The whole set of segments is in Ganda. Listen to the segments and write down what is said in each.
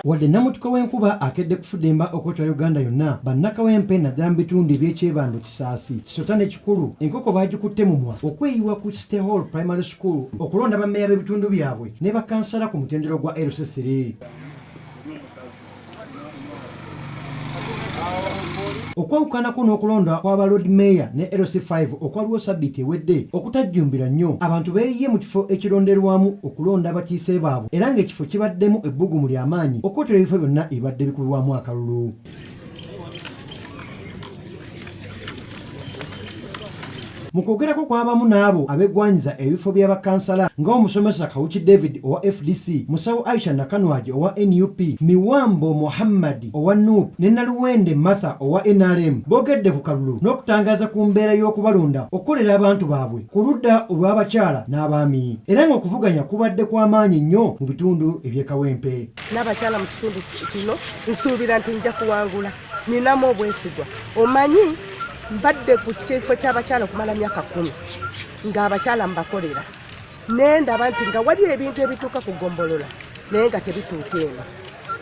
Wadde Namutuka w'enkuba akedde kufudemba okwotera Uganda yonna, bannakawempe naddala mu bitundu eby'ekyebando Kisaasi, Kisota n'Ekikulu, enkoko baagikutte mumwa okweyiwa ku City Hall Primary School okulonda bammeeya b'ebitundu byabwe ne bakansala ku mutendero gwa LC3. Okwawukanako n'okulonda kw'aba Lord Mayor ne LC5 okwaliwo sabbiiti ewedde okutajjumbira nnyo, abantu beeyiye mu kifo ekironderwamu okulonda abakiise baabwe era ng'ekifo kibaddemu ebbugumu ly'amaanyi okwotera ebifo byonna ebibadde bikubibwamu akalulu. Mu kwogerako kw'abamu n'abo abeggwanyiza ebifo by'abakansala ng'omusomesa Kawuki David owa FDC, musawo Aisha Nakanwaji owa NUP, Miwambo Muhammad owa NUP ne Naluwende Martha owa NRM boogedde ku kalulu n'okutangaaza ku mbeera y'okubalonda okukolera abantu baabwe ku ludda olw'abakyala n'abaami, era ng'okuvuganya kubadde kw'amaanyi nnyo mu bitundu eby'ekawempe. N'abakyala mu kitundu kino nsuubira nti nja kuwangula, ninamu obwesigwa. Omanyi mbadde ku kifo ky'abakyala okumala myaka 10 ng'abakyala mbakolera, naye ndaba nti nga waliwo ebintu ebituuka ku ggombolola naye nga tebituuka eno.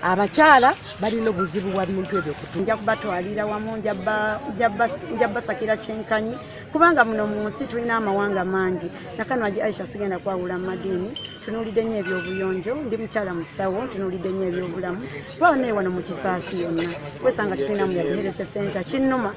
Abakyala balina obuzibu bwa bintu ebyo kutuuka. Nja kubatwalira wamu, nja basakira kyenkanyi kubanga muno mu nsi tulina amawanga mangi. Nakanwaji Aisha sigenda kwawula mu madiini, tunuulidde nnyo ebyobuyonjo, ndi mukyala musawo, tunuulidde nnyo ebyobulamu. Twawona wano mu Kisaasi yonna wesanga tulina mu Health Center kinnuma.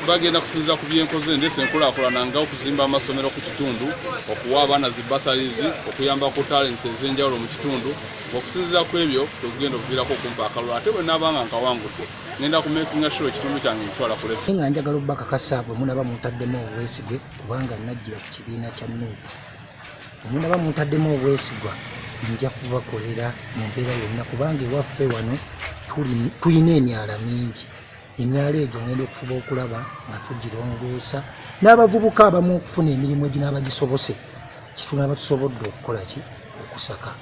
Bagenda kusinziira ku byenkoze ndese enkulaakulana nga okuzimba amasomero ku kitundu, okuwa abaana zi basalizi, okuyamba ku talents ez'enjawulo mu kitundu. Okusinziira ku ebyo tugenda okuviirako okumpa akalulu ate bwe naabanga nkawangudde ngenda ku making sure ekitundu kyange nkitwala ku level. Nga njagala obbakakasa bwe munaba mutaddemu obwesigwe kubanga najjira ku kibiina kya NUP. Bwe munaba mutaddemu obwesigwa nja kubakolera mu mbeera yonna kubanga ewaffe wano tulina emyala mingi. Emyalo egyo ngenda okufuba okulaba nga tugirongoosa n'abavubuka abamu okufuna emirimu eginaaba gisobose kitunaaba tusobodde okukola ki okusaka.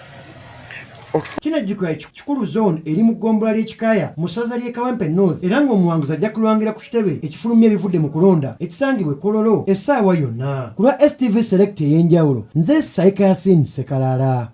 Kinajjukira Kikulu Zone eri mu ggombolola ly'Ekikaaya mu ssaza ly'e Kawempe North era ng'omuwanguzi ajja kulwangira ku kitebe ekifulumya ebivudde mu kulonda ekisangibwa e Kololo essaawa yonna. Ku lwa STV Select ey'enjawulo, nze Saika Yasin Sekalaala.